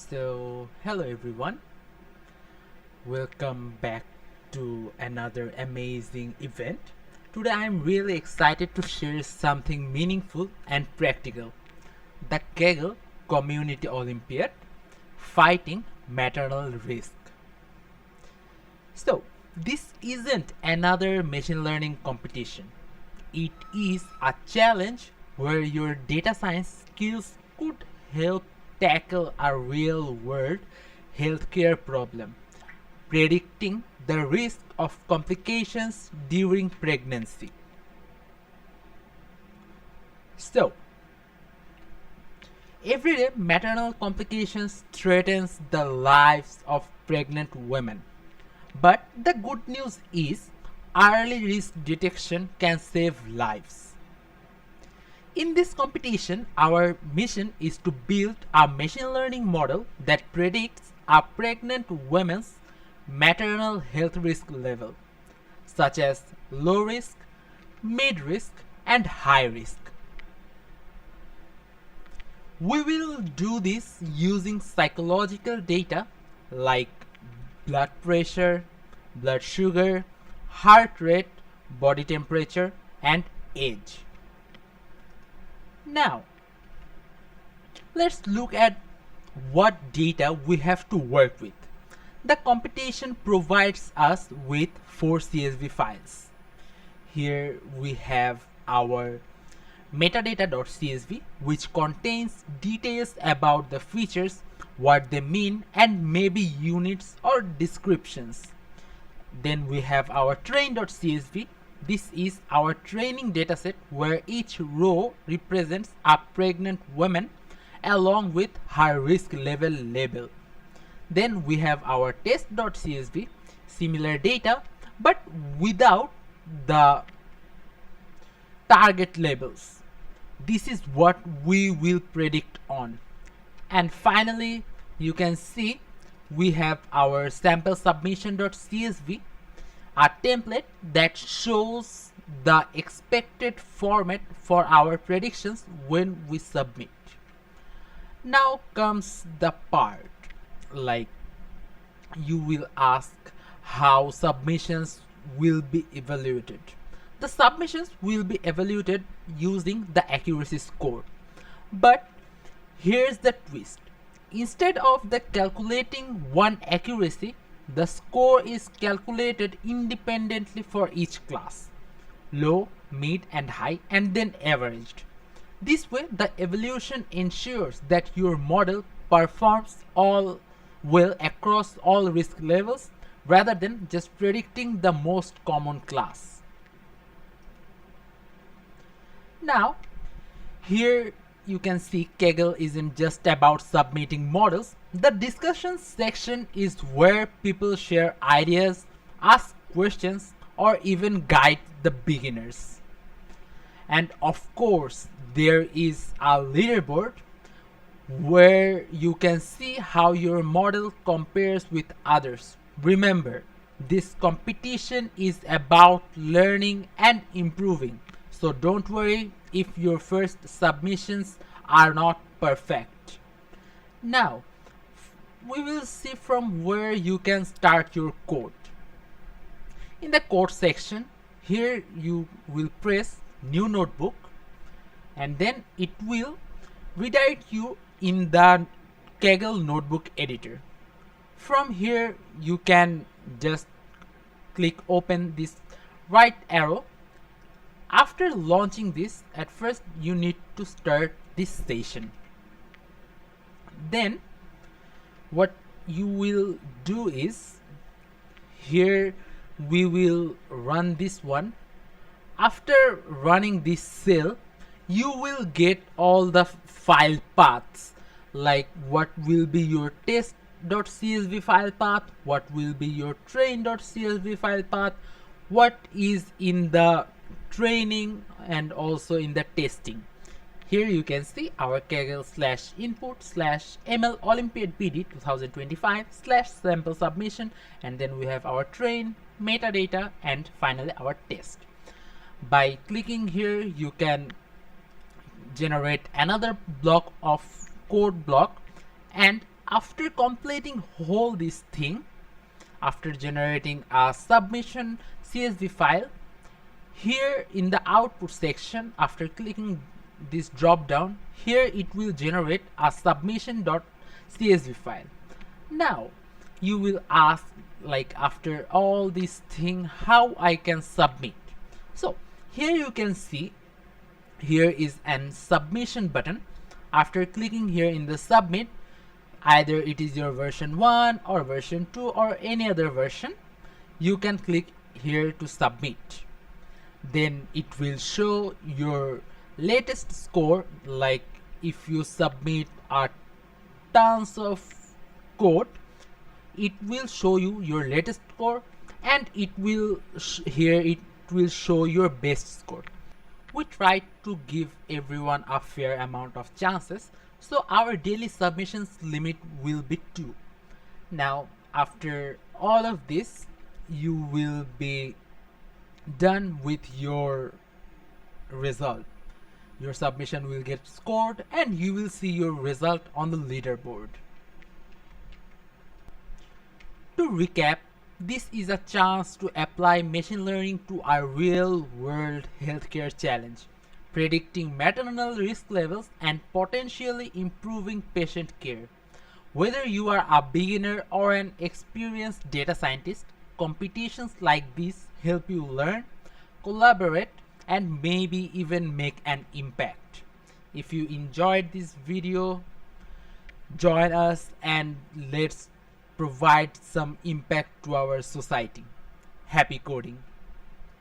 Hello everyone, welcome back to another amazing event. Today I'm really excited to share something meaningful and practical, the Kaggle Community Olympiad Fighting Maternal Risk. This isn't another machine learning competition, it is a challenge where your data science skills could help tackle a real world healthcare problem, predicting the risk of complications during pregnancy. So, everyday maternal complications threatens the lives of pregnant women. But the good news is early risk detection can save lives. In this competition, our mission is to build a machine learning model that predicts a pregnant woman's maternal health risk level, such as low risk, mid risk, and high risk. We will do this using psychological data like blood pressure, blood sugar, heart rate, body temperature, and age. Now, let's look at what data we have to work with. The competition provides us with 4 CSV files. Here we have our metadata.csv, which contains details about the features, what they mean, and maybe units or descriptions. Then we have our train.csv. This is our training dataset where each row represents a pregnant woman along with her risk level label. Then we have our test.csv, similar data but without the target labels. This is what we will predict on. And finally, you can see we have our sample submission.csv, a template that shows the expected format for our predictions when we submit. Now comes the part like you will ask how submissions will be evaluated. The submissions will be evaluated using the accuracy score. But here's the twist. Instead of the calculating one accuracy, the score is calculated independently for each class, low, mid, and high, and then averaged. This way, the evaluation ensures that your model performs all well across all risk levels rather than just predicting the most common class. Now, here you can see Kaggle isn't just about submitting models. The discussion section is where people share ideas, ask questions, or even guide the beginners. And of course, there is a leaderboard where you can see how your model compares with others. Remember, this competition is about learning and improving. So don't worry if your first submissions are not perfect. Now, we will see from where you can start your code. In the code section, here you will press new notebook and then it will redirect you in the Kaggle notebook editor. From here, you can just click open this right arrow. After launching this, at first you need to start this session. Then what you will do is, here we will run this one. After running this cell, you will get all the file paths, like what will be your test.csv file path, what will be your train.csv file path, what is in the training and also in the testing. Here you can see our Kaggle /input /ml Olympiad PD 2025 /sample submission, and then we have our train, metadata, and finally our test. By clicking here, you can generate another block of code block, and After completing whole this thing, after generating a submission CSV file, here in the output section, after clicking this drop down, here it will generate a submission.csv file. Now you will ask, like, after all this thing, how I can submit. So here you can see here is an submission button. After clicking here in the submit, either it is your version 1 or version 2 or any other version, you can click here to submit. Then it will show your latest score. Like if you submit a tons of code, it will show you your latest score, and it will here it will show your best score. We try to give everyone a fair amount of chances, so our daily submissions limit will be 2. Now after all of this, you will be done with your result. Your submission will get scored and you will see your result on the leaderboard. To recap, this is a chance to apply machine learning to a real-world healthcare challenge, predicting maternal risk levels and potentially improving patient care. Whether you are a beginner or an experienced data scientist, competitions like this help you learn, collaborate, and maybe even make an impact. If you enjoyed this video, join us and let's provide some impact to our society. Happy coding!